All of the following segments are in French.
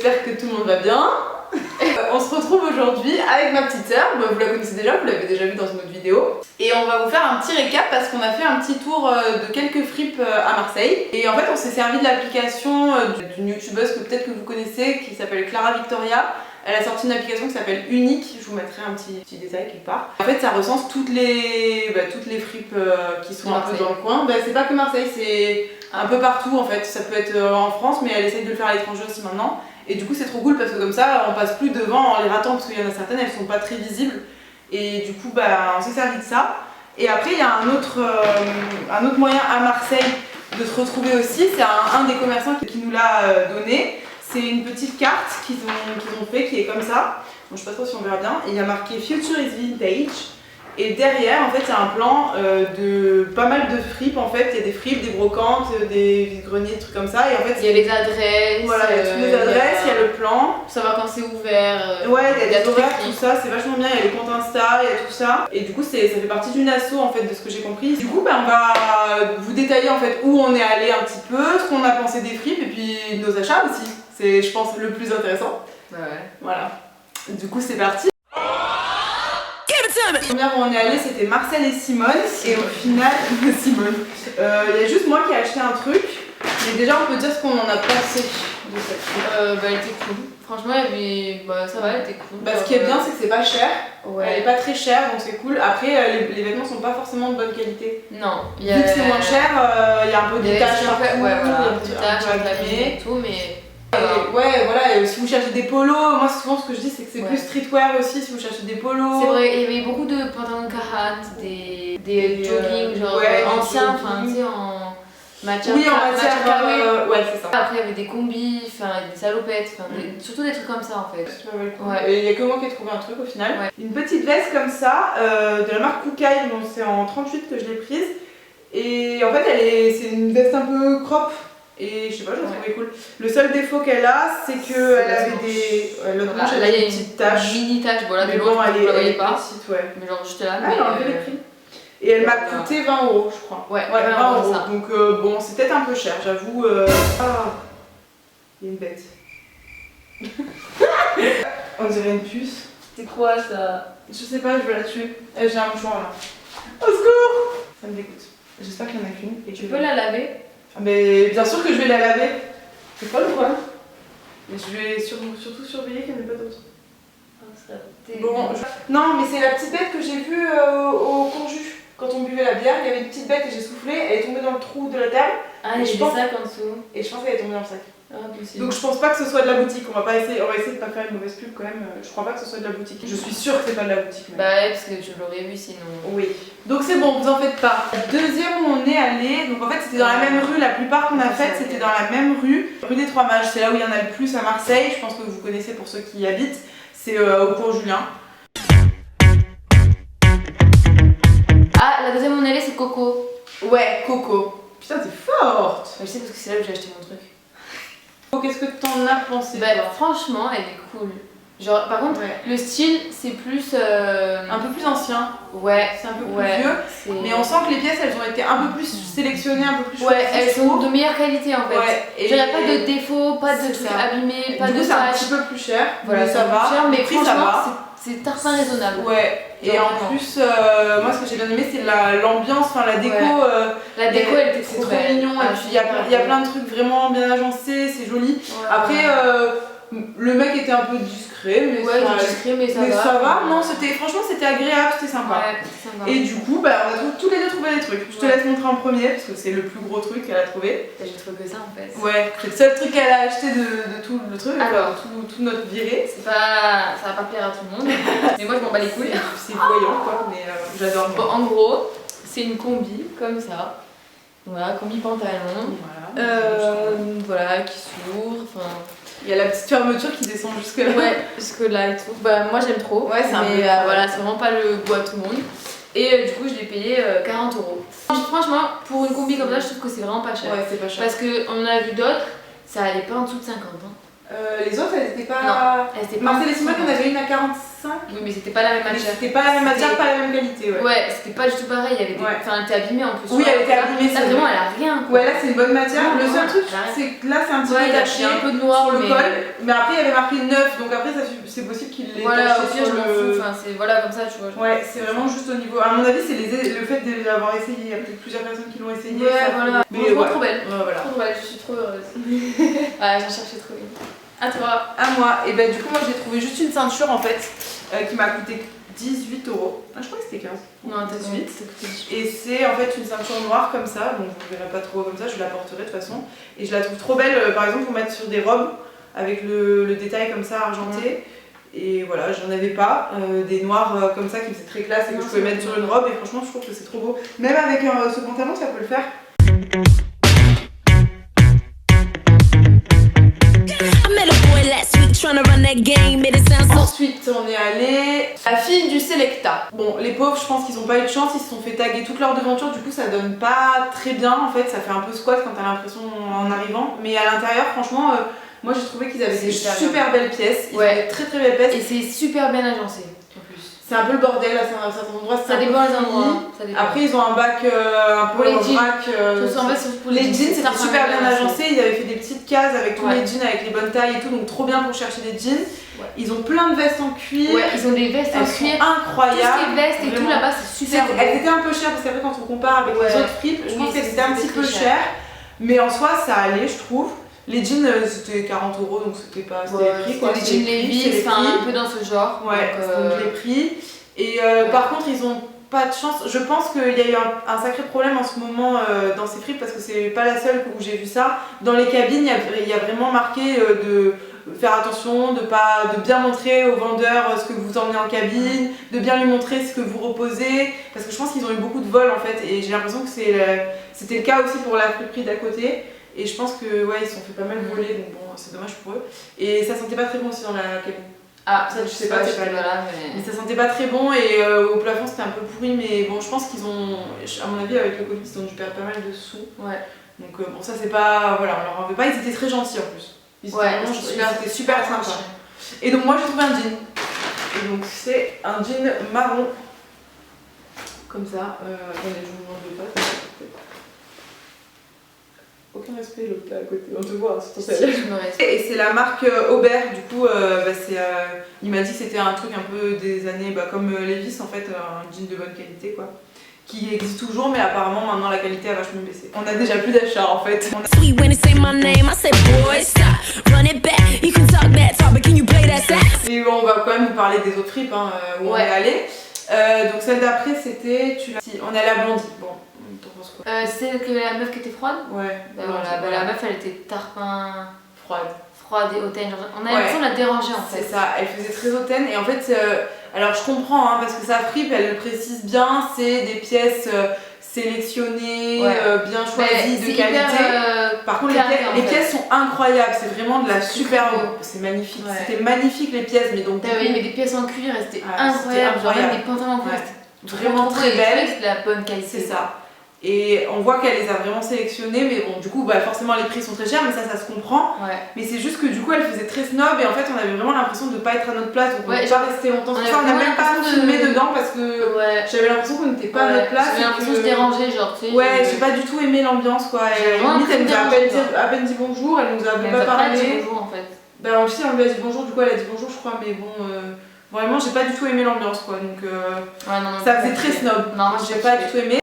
j'espère que tout le monde va bien. On se retrouve aujourd'hui avec ma petite sœur, vous la connaissez déjà, vous l'avez déjà vu dans une autre vidéo. Et on va vous faire un petit récap parce qu'on a fait un petit tour de quelques fripes à Marseille. Et en fait on s'est servi de l'application d'une youtubeuse que peut-être que vous connaissez qui s'appelle Clara Victoria. Elle a sorti une application qui s'appelle Unique, je vous mettrai un petit détail quelque part. En fait ça recense toutes les fripes qui sont un peu dans le coin. C'est pas que Marseille, c'est un peu partout en fait. Ça peut être en France mais elle essaye de le faire à l'étranger aussi maintenant. Et du coup c'est trop cool parce que comme ça on passe plus devant en les ratant parce qu'il y en a certaines elles sont pas très visibles. Et du coup on s'est servi de ça. Et après il y a un autre moyen à Marseille de se retrouver aussi, c'est un des commerçants qui nous l'a donné. C'est une petite carte qu'ils ont fait qui est comme ça. Bon, je sais pas trop si on verra bien. Et il y a marqué Future is Vintage. Et derrière, en fait, il y a un plan de pas mal de fripes. En fait, il y a des fripes, des brocantes, des vides-greniers, des trucs comme ça. Et en fait, il y a les adresses. Voilà, il y a toutes les adresses, il y a le plan. Ça va quand c'est ouvert. Ouais, il y a des horaires, tout ça, c'est vachement bien. Il y a les comptes Insta, il y a tout ça. Et du coup, ça fait partie d'une asso en fait, de ce que j'ai compris. Du coup, on va vous détailler en fait où on est allé un petit peu, ce qu'on a pensé des fripes et puis nos achats aussi. C'est, je pense, le plus intéressant. Ouais. Voilà. Du coup, c'est parti. La première où on est allé, c'était Marcel et Simone. Et au final, Simone, il y a juste moi qui ai acheté un truc. Mais déjà, on peut dire ce qu'on en a pensé de cette truc. Elle était cool. Franchement, ça va, elle était cool. Ce qui est bien, c'est que c'est pas cher. Ouais. Elle est pas très chère, donc c'est cool. Après, les vêtements sont pas forcément de bonne qualité. Non. Vu que c'est moins cher, il y a un peu des taches partout. Ouais, voilà, des taches, abîmées et tout, mais. Ouais, voilà, et si vous cherchez des polos, moi souvent ce que je dis c'est que c'est plus streetwear aussi si vous cherchez des polos. C'est vrai, il y avait beaucoup de pantalons Carhartt, des jogging genre anciens, enfin tu sais en matière. Oui, en matière ouais, c'est ça. Après il y avait des combis, des salopettes, surtout des trucs comme ça en fait. Ouais. Et il y a que moi qui ai trouvé un truc au final. Ouais. Une petite veste comme ça, de la marque Kukai, donc c'est en 38 que je l'ai prise. Et en fait c'est une veste un peu crop. Et je sais pas, je la trouvais cool. Le seul défaut qu'elle a, c'est qu'elle avait des. L'autre manche, elle a une petite tache. Une mini tache, voilà, mais bon, elle est pas. petite, ouais. Mais genre, j'étais là. Elle a enlevé les prix. Et elle m'a coûté 20 €, je crois. Ouais, 20 €. Donc bon, c'est peut-être un peu cher, j'avoue. Ah, il y a une bête. On dirait une puce. C'est quoi ça? Je sais pas, je vais la tuer. J'ai un mouchoir là. Au secours! Ça me dégoûte. J'espère qu'il y en a qu'une. Et tu peux la laver? Mais bien sûr que je vais la laver. C'est pas le problème. Mais je vais surtout surveiller qu'il n'y en ait pas d'autres. Bon, non, mais c'est la petite bête que j'ai vue au Conju. Quand on buvait la bière, il y avait une petite bête et j'ai soufflé, elle est tombée dans le trou de la table. Ah, il y a des sacs en dessous. Et je pense qu'elle est tombée dans le sac. Ah, possible. Donc je pense pas que ce soit de la boutique. On va essayer de pas faire une mauvaise pub quand même. Je crois pas que ce soit de la boutique. Je suis sûre que c'est pas de la boutique. Même. Bah ouais, parce que je l'aurais vu sinon. Oui. Donc c'est bon, vous en faites pas. Deuxième où on est allé, donc en fait c'était dans la même rue. La plupart qu'on a faites c'était dans la même rue des Trois Mages. C'est là où il y en a le plus à Marseille. Je pense que vous connaissez pour ceux qui y habitent. C'est au cours Julien. Ah, la deuxième où on est allé c'est Coco. Ouais, Coco. Putain, t'es forte. Je sais parce que c'est là où j'ai acheté mon truc. Qu'est-ce que t'en as pensé? Franchement, elle est cool. Genre, par contre, le style, c'est plus. Un peu plus ancien. Ouais. C'est un peu plus vieux. Mais on sent que les pièces, elles ont été un peu plus sélectionnées, un peu plus. Ouais, elles sont de meilleure qualité en fait. Ouais. Et il n'y a pas de défauts, pas de trucs abîmés, pas de taches. C'est un petit peu plus cher. Voilà, mais ça va. Cher, mais franchement, ça va. C'est tartin raisonnable. Ouais. Et en plus, moi, ce que j'ai bien aimé, c'est l'ambiance, enfin la déco. La déco, elle était trop mignon. Et puis, il y a plein de trucs vraiment bien agencés, c'est joli. Après, le mec était un peu discret, mais ça va. Non, franchement, c'était agréable, c'était sympa. Ouais, et du coup, on a tous les deux trouvé des trucs. Je te laisse montrer en premier, parce que c'est le plus gros truc qu'elle a trouvé. J'ai trouvé que ça en fait. Ouais, c'est le seul truc qu'elle a acheté de tout le truc, alors tout notre virée. Ça va pas plaire à tout le monde, mais moi je m'en bats les couilles. C'est voyant quoi, mais j'adore. Bon, en gros, c'est une combi comme ça. Voilà, combi pantalon. Voilà, qui s'ouvre. Il y a la petite fermeture qui descend jusque là. Ouais, jusque là et tout. Moi j'aime trop. Ouais, c'est un peu. Voilà, c'est vraiment pas le goût à tout le monde. Et du coup, je l'ai payé 40 €. Franchement, pour une combi comme ça, je trouve que c'est vraiment pas cher. Ouais, c'est pas cher. Parce qu'on a vu d'autres, ça allait pas en dessous de 50. Les autres, elles étaient pas. Non, elles étaient pas. Marcel et Simone, on avait une à 45. 5. Oui, mais c'était pas la même matière. C'était pas la même matière, pas la même qualité. Ouais, c'était pas du tout pareil. Il y avait des... Enfin, elle était abîmée en plus. Oui, elle était abîmée. Là, vraiment, elle a rien. Quoi. Ouais, là, c'est une bonne matière. Le seul truc, c'est que là, c'est un petit peu taché. Il y a un peu de noir sur le col. Mais après, il y avait marqué 9, donc après, c'est possible qu'il l'ait taché sur le. Enfin, c'est voilà, comme ça, tu vois. Ouais, c'est vraiment juste au niveau. À mon avis, c'est le fait de l'avoir essayé. Il y a peut-être plusieurs personnes qui l'ont essayé. Ouais, voilà. Mais trop belle. Voilà. Trop belle, je suis trop heureuse. Ouais, j'en cherchais trop une. À toi. À moi. Et ben, du coup, moi, j'ai trouvé juste une ceinture en fait qui m'a coûté 18 €. Ah, je crois que c'était 15. Non, t'as 18. Et c'est en fait une ceinture noire comme ça. Bon, vous ne verrez pas trop comme ça, je la porterai de toute façon. Et je la trouve trop belle, par exemple, pour mettre sur des robes avec le détail comme ça argenté. Et voilà, j'en avais pas des noirs comme ça qui me faisaient très classe et que je pouvais mettre sur une robe. Et franchement, je trouve que c'est trop beau. Même avec ce pantalon, ça peut le faire. Ensuite, on est allé à la fille du Selecta. Bon, les pauvres, je pense qu'ils ont pas eu de chance, ils se sont fait taguer toute leur devanture, du coup ça donne pas très bien en fait, ça fait un peu squat quand t'as l'impression en arrivant. Mais à l'intérieur, franchement, moi j'ai trouvé qu'ils avaient des super belles pièces, ils avaient très très belles pièces. Et c'est super bien agencé. C'est un peu le bordel à certains endroits, ça dépend des endroits. Après ils ont un bac un peu en vrac. Les jeans c'était super bien agencé, ils avaient fait des petites cases avec tous les jeans avec les bonnes tailles et tout, donc trop bien pour chercher des jeans. Ils ont plein de vestes en cuir. Ouais, ils ont des vestes en cuir incroyables. Tout ce qui est vestes et tout là-bas c'est super beau. Elles étaient un peu chères parce qu'après quand on compare avec les autres fripes, je pense qu'elles étaient un petit peu chères. Mais en soi ça allait je trouve. Les jeans c'était 40 €, donc c'était pas les prix quoi. Les jeans Levi's, un peu dans ce genre. Ouais, donc les prix. Et par contre ils ont pas de chance. Je pense qu'il y a eu un sacré problème en ce moment dans ces fripes parce que c'est pas la seule où j'ai vu ça. Dans les cabines il y a vraiment marqué de faire attention, de bien montrer au vendeur ce que vous emmenez en cabine, de bien lui montrer ce que vous reposez, parce que je pense qu'ils ont eu beaucoup de vols en fait, et j'ai l'impression que c'était le cas aussi pour la friperie d'à côté, et je pense que ouais, ils se sont fait pas mal voler, donc bon, c'est dommage pour eux. Et ça sentait pas très bon aussi dans la cabine. Ah, ça je sais pas, mais ça sentait pas très bon, et au plafond c'était un peu pourri, mais bon, je pense qu'ils ont, à mon avis, avec le Covid, ils ont dû perdre pas mal de sous. Ouais. Donc bon, ça c'est pas, voilà, on leur en veut pas, ils étaient très gentils en plus. C'était super sympa. Et donc moi j'ai trouvé un jean. Et donc c'est un jean marron. Comme ça. Attendez, je vous montre pas. Aucun respect l'autre là à côté. On te voit, c'est ton sel. Et c'est la marque Aubert. Du coup, il m'a dit que c'était un truc un peu des années comme Levi's en fait, un jean de bonne qualité quoi. Qui existe toujours, mais apparemment maintenant la qualité a vachement baissé. On a déjà plus d'achats en fait. Et on va quand même vous parler des autres fripes où on est allé. Donc celle d'après c'était, on est allé à Blondie. Bon, t'en penses quoi? C'est que la meuf qui était froide? Ouais. La meuf elle était tarpin froide et hautaine. On a l'impression de la déranger en fait. C'est ça, elle faisait très hautaine et en fait, alors je comprends parce que sa fripe elle le précise bien, c'est des pièces sélectionnées, bien choisies, de qualité. Par contre les pièces sont incroyables, c'est vraiment de la super beau, c'est magnifique. C'était magnifique les pièces, mais donc mais des pièces en cuir, c'était incroyable, genre même des pantalons en cuir, c'était vraiment très belle. C'était de la bonne qualité. C'est ça. Et on voit qu'elle les a vraiment sélectionnés, mais bon, du coup, forcément les prix sont très chers, mais ça se comprend. Mais c'est juste que du coup, elle faisait très snob et en fait, on avait vraiment l'impression de ne pas être à notre place, donc on ne pas rester longtemps. C'est ça, on n'a même pas filmé dedans parce que j'avais l'impression qu'on n'était pas à notre place. J'avais l'impression de se déranger, genre, tu sais. Ouais, j'ai pas du tout aimé l'ambiance quoi. Limite, elle nous a à peine dit bonjour, elle nous a même pas parlé. Elle dit bonjour en fait. Bah, en plus, on lui a dit bonjour, du coup, elle a dit bonjour, je crois, mais bon. Vraiment, j'ai pas du tout aimé l'ambiance quoi, donc ça faisait très snob. Non, moi j'ai pas du tout aimé.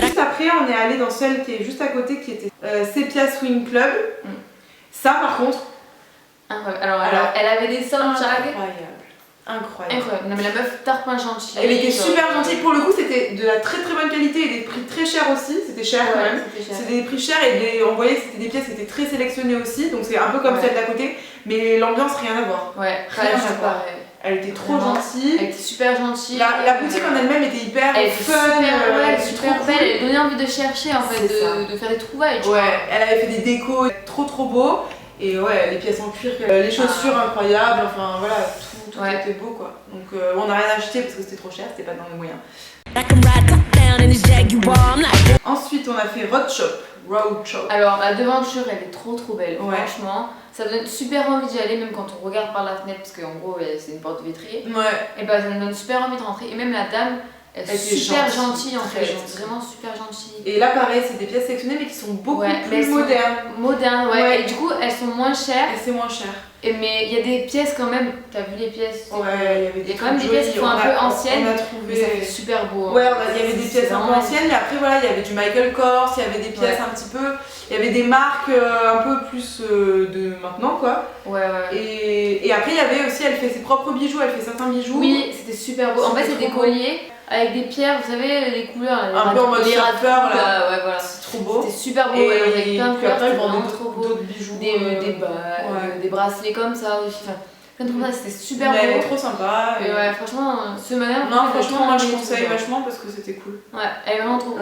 Juste après, on est allé dans celle qui est juste à côté qui était Sepia Swing Club. Ça par contre. Alors elle avait des seins incroyable. Non mais la meuf tarpin gentille. Elle était super gentille. Pour le coup, c'était de la très très bonne qualité et des prix très chers aussi. C'était cher quand même. C'était des prix chers et on voyait que c'était des pièces qui étaient très sélectionnées aussi. Donc c'est un peu comme celle d'à côté. Mais l'ambiance, rien à voir. Ouais, rien à voir. Elle était trop gentille. Elle était super gentille. La boutique en elle-même était hyper fun. Super belle. Elle donnait envie de chercher en fait, de faire des trouvailles. Elle avait fait des décos trop beaux. Et ouais, les pièces en cuir, les chaussures incroyables, enfin voilà, tout était beau quoi. Donc on n'a rien acheté parce que c'était trop cher, c'était pas dans les moyens. Ensuite on a fait Road Shop. Roadshow. Alors la devanture elle est trop belle, Ouais. franchement. Ça donne super envie d'y aller, même quand on regarde par la fenêtre, parce qu'en gros c'est une porte vitrée. Ouais. Et bah ça nous donne super envie de rentrer. Et même la dame, elle est Elle était super gentille, gentille en très fait. gentille. Vraiment super gentille. Et là pareil, c'est des pièces sélectionnées mais qui sont beaucoup Ouais, mais plus elles sont modernes. Modernes, ouais. Ouais. Et du coup elles sont moins chères. Et c'est moins cher. Mais il y a des pièces quand même, t'as vu les pièces? Ouais, il y a quand même des pièces qui sont un peu anciennes. On a Mais ça fait trouvé... super beau. Ouais, il y avait des pièces un peu anciennes, mais après voilà, il y avait du Michael Kors, il y avait des pièces un petit peu, il y avait des marques un peu plus de maintenant quoi. Ouais. Et après il y avait aussi, elle fait ses propres bijoux, elle fait certains bijoux. Oui, c'était super beau. En fait, c'est des colliers avec des pierres, vous savez, les couleurs. Un peu en mode surfeur là. Ouais, voilà. C'est trop beau. C'était super beau, Et avec plein de puis couleurs, après, c'était ils vendent vraiment trop beau. d'autres bijoux. Des bracelets comme ça aussi. Enfin, plein de trucs, c'était super Mais elle est beau. trop sympa. Et ouais, franchement, ce magasin. Non, franchement, moi je conseille vachement parce que c'était cool. Ouais, elle est vraiment trop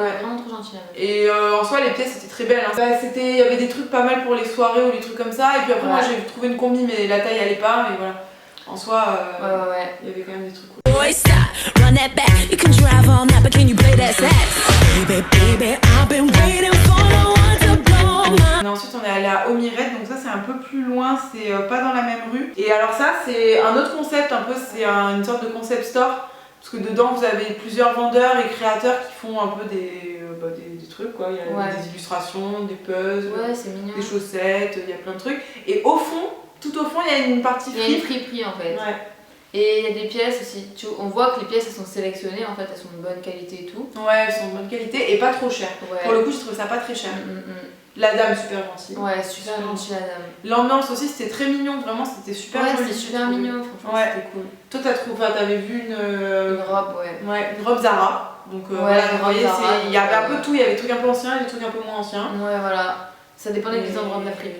gentille. Et en soi, les pièces étaient très belles. Hein. Bah, il y avait des trucs pas mal pour les soirées ou les trucs comme ça. Et puis après, moi j'ai trouvé une combi, mais la taille allait pas. Mais voilà. En soi, il y avait quand même des trucs cool. Boy, stop, run that back. You can drive all night, but can you play that sax? Baby, I've been waiting for the one to blow my... Et ensuite, on est allé à Omirette, donc ça c'est un peu plus loin, c'est pas dans la même rue. Et alors ça, c'est un autre concept, un peu, c'est une sorte de concept store. Parce que dedans, vous avez plusieurs vendeurs et créateurs qui font un peu des trucs, quoi. Il y a des illustrations, des puzzles, des chaussettes, il y a plein de trucs. Et au fond, tout au fond, il y a une partie fripe. Il y a une friperie en fait. Ouais. Et il y a des pièces aussi, on voit que les pièces elles sont sélectionnées, en fait elles sont de bonne qualité et tout. Ouais, elles sont de bonne qualité et pas trop chères. Ouais. Pour le coup, je trouve ça pas très cher. La dame, super gentille. Ouais, super gentille la dame. L'ambiance aussi, c'était très mignon, vraiment, c'était super joli. Ouais, c'était super mignon, franchement, c'était cool. Toi, t'avais vu une robe, Ouais, une robe Zara. Donc voilà, vous voyez, il y avait un peu tout, il y avait des trucs un peu anciens et des trucs un peu moins anciens. Ouais, voilà. Ça dépendait des endroits de la fripe.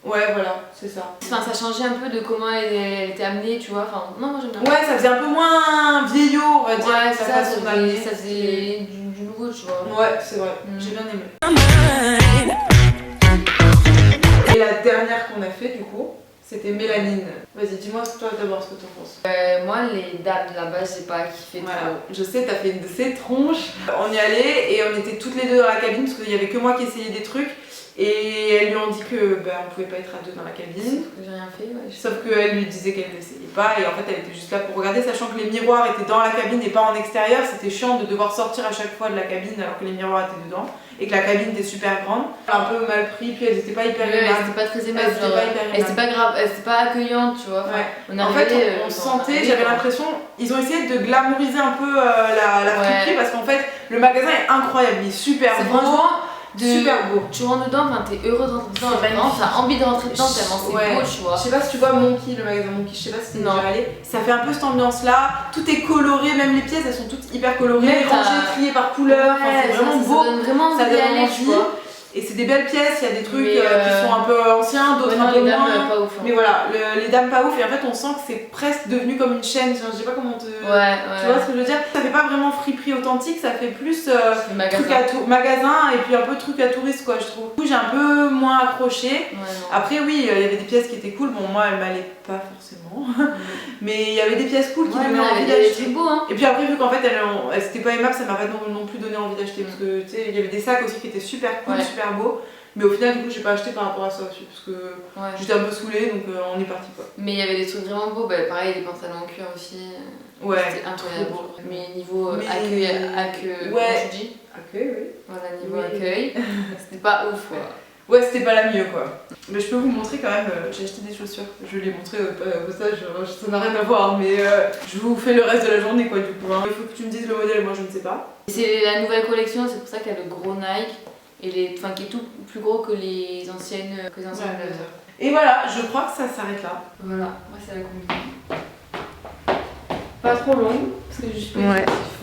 Ouais, voilà, c'est ça. Enfin, ça changeait un peu de comment elle était amenée, tu vois. Enfin, non, moi j'aime bien. Ouais, ça faisait un peu moins vieillot, on va dire. Ouais, ça faisait du nouveau, tu vois. Ouais, c'est vrai, j'ai bien aimé. Et la dernière qu'on a fait, du coup, c'était Mélanine. Vas-y, dis-moi toi d'abord ce que t'en penses. Moi, les dames là-bas, j'ai pas kiffé trop. Je sais, t'as fait une de ces tronches. On y allait et on était toutes les deux dans la cabine parce qu'il y avait que moi qui essayais des trucs. Et elles lui ont dit que on pouvait pas être à deux dans la cabine. Sauf que j'ai rien fait, ouais. Sauf qu'elle lui disait qu'elle n'essayait pas et en fait elle était juste là pour regarder, sachant que les miroirs étaient dans la cabine et pas en extérieur. C'était chiant de devoir sortir à chaque fois de la cabine alors que les miroirs étaient dedans et que la cabine était super grande. Un peu mal pris, puis elles étaient pas hyper aimables. Elles étaient pas très aimables, elles étaient pas grave, elles étaient pas accueillantes, tu vois. En fait, on sentait, j'avais l'impression, ils ont essayé de glamouriser un peu la friperie parce qu'en fait le magasin est incroyable, il est super beau. Super beau. Tu rentres dedans, t'es heureux de rentrer dedans, vraiment t'as envie de rentrer dedans tellement c'est beau, tu vois. Je sais pas si tu vois Monkey, le magasin Monkey, je sais pas si t'es déjà allé. Ça fait un peu cette ambiance là, tout est coloré, même les pièces elles sont toutes hyper colorées, rangées, triées par couleur, c'est vraiment beau. Ça donne vraiment envie d'y aller, tu vois. Et c'est des belles pièces, il y a des trucs qui sont un peu anciens, d'autres un peu moins. Pas ouf, mais voilà, les dames pas ouf, et en fait on sent que c'est presque devenu comme une chaîne, je sais pas comment te... Tu vois ce que je veux dire? Ça fait pas vraiment friperie authentique, ça fait plus truc à magasin et puis un peu truc à touriste quoi, je trouve. Du coup j'ai un peu moins accroché. Après oui, il y avait des pièces qui étaient cool, bon moi elles m'allaient pas forcément, mais il y avait des pièces cool qui donnaient envie d'acheter. Et puis après vu qu'en fait elles étaient pas aimables, ça m'a pas non plus donné envie d'acheter parce que tu sais, il y avait des sacs aussi qui étaient super cool, super beau, mais au final du coup j'ai pas acheté par rapport à ça aussi parce que j'étais un peu saoulée donc on est parti quoi. Mais il y avait des trucs vraiment beaux, pareil les pantalons en cuir aussi, c'était incroyable. Mais niveau accueil, comment tu dis? Accueil, oui. Voilà, niveau accueil, c'était pas ouf quoi. Ouais, c'était pas la mieux quoi. Mais je peux vous montrer quand même, j'ai acheté des chaussures. Je l'ai montré au stage, ça n'a rien à voir, mais je vous fais le reste de la journée quoi du coup. Il faut que tu me dises le modèle, moi je ne sais pas. C'est la nouvelle collection, c'est pour ça qu'il y a le gros Nike, et qui est tout plus gros que les anciennes. Et voilà, je crois que ça s'arrête là. Voilà, moi c'est la combi. Pas trop longue, parce que je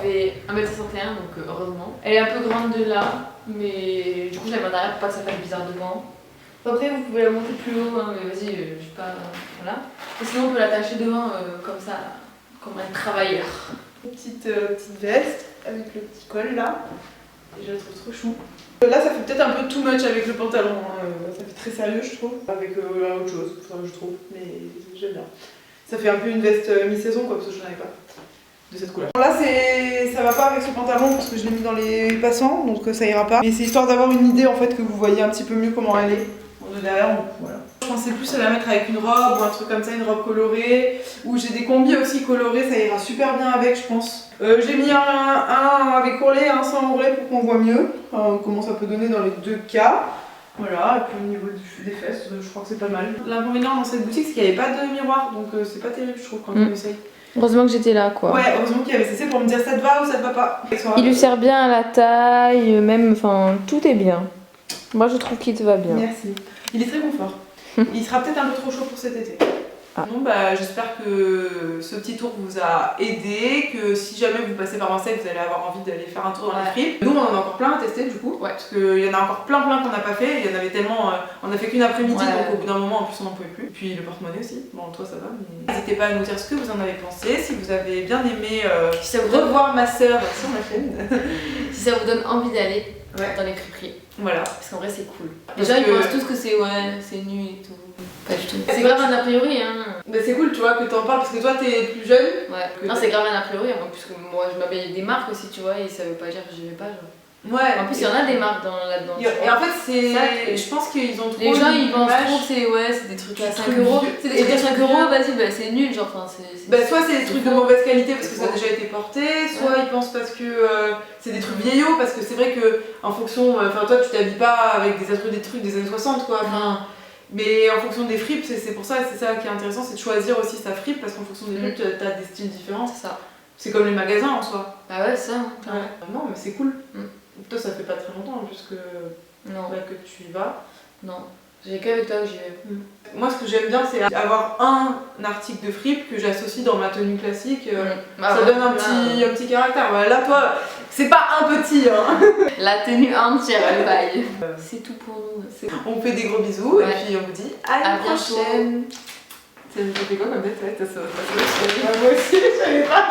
fais 1m61 donc heureusement. Elle est un peu grande de là, mais du coup je la mets en arrière pour pas que ça fasse bizarre devant. Après vous pouvez la monter plus haut, hein, mais vas-y, je sais pas. Voilà. Et sinon on peut l'attacher devant comme ça, comme un travailleur. Petite veste avec le petit col là. Et je la trouve trop chou. Là ça fait peut-être un peu too much avec le pantalon, hein. Ça fait très sérieux je trouve, avec autre chose, enfin, je trouve, mais j'aime bien. Ça fait un peu une veste mi-saison quoi, parce que je n'en avais pas. de cette couleur. Là ça va pas avec ce pantalon parce que je l'ai mis dans les passants, donc ça ira pas. Mais c'est histoire d'avoir une idée en fait que vous voyez un petit peu mieux comment elle est. De derrière, donc voilà. Je pensais plus à la mettre avec une robe ou un truc comme ça, une robe colorée. Ou j'ai des combis aussi colorés, ça ira super bien avec, je pense. J'ai mis un avec ourlet et un sans ourlet pour qu'on voit mieux comment ça peut donner dans les deux cas. Voilà, et puis au niveau des fesses, je crois que c'est pas mal. L'inconvénient dans cette boutique, c'est qu'il n'y avait pas de miroir, donc c'est pas terrible, je trouve, quand on essaye. Heureusement que j'étais là, quoi. Ouais, heureusement qu'il y avait CC pour me dire ça te va ou ça te va pas. Il lui sert bien à la taille, même, enfin, tout est bien. Moi, je trouve qu'il te va bien. Merci. Il est très confort. Il sera peut-être un peu trop chaud pour cet été. Ah. Bon, bah, j'espère que ce petit tour vous a aidé, que si jamais vous passez par Marseille, vous allez avoir envie d'aller faire un tour dans les fripes. Nous, on en a encore plein à tester du coup, parce qu'il y en a encore plein qu'on n'a pas fait. Il y en avait tellement, on a fait qu'une après-midi, donc au bout d'un moment, en plus, on n'en pouvait plus. Et puis le porte-monnaie aussi. Bon, toi, ça va. Mais... N'hésitez pas à nous dire ce que vous en avez pensé, si vous avez bien aimé si ça vous donne... revoir ma sœur sur ma chaîne. Si ça vous donne envie d'aller dans les friperies. Voilà. Parce qu'en vrai, c'est cool. Les gens, ils pensent tous que c'est nul et tout. Pas du tout. C'est grave un a priori, hein. Bah c'est cool, tu vois, que t'en parles parce que toi t'es plus jeune. Ouais. Non, c'est grave un a priori, hein, puisque moi je m'appelle des marques aussi, tu vois, et ça veut pas dire que j'y vais pas. Genre. Ouais. En plus, il y en a des marques là-dedans. Et en fait, c'est. Je pense qu'ils ont trop. Les gens ils pensent trop que c'est des trucs à 5 euros. C'est des trucs à 5 euros, vas-y, bah c'est nul, genre, enfin, c'est. Bah, soit c'est des trucs de mauvaise qualité parce que ça a déjà été porté, soit ils pensent parce que c'est des trucs vieillots, parce que c'est vrai que en fonction. Enfin, toi tu t'habilles pas avec des trucs des années 60, quoi. Enfin. Mais en fonction des fripes, c'est pour ça, c'est ça qui est intéressant, c'est de choisir aussi sa fripe parce qu'en fonction des fripes, t'as des styles différents. C'est ça. C'est comme les magasins en soi. Ah ouais, ça. Non, mais c'est cool. Toi, ça fait pas très longtemps en plus que tu y vas. Non, j'ai qu'avec toi que j'y vais. Moi, ce que j'aime bien, c'est avoir un article de fripe que j'associe dans ma tenue classique. Ça donne un petit caractère. Là, toi, c'est pas un petit, hein. La tenue entière, elle vaille. C'est tout pour nous. On fait des gros bisous et puis on vous dit à la prochaine. Ça fait quoi comme tête? Moi aussi, je savais pas.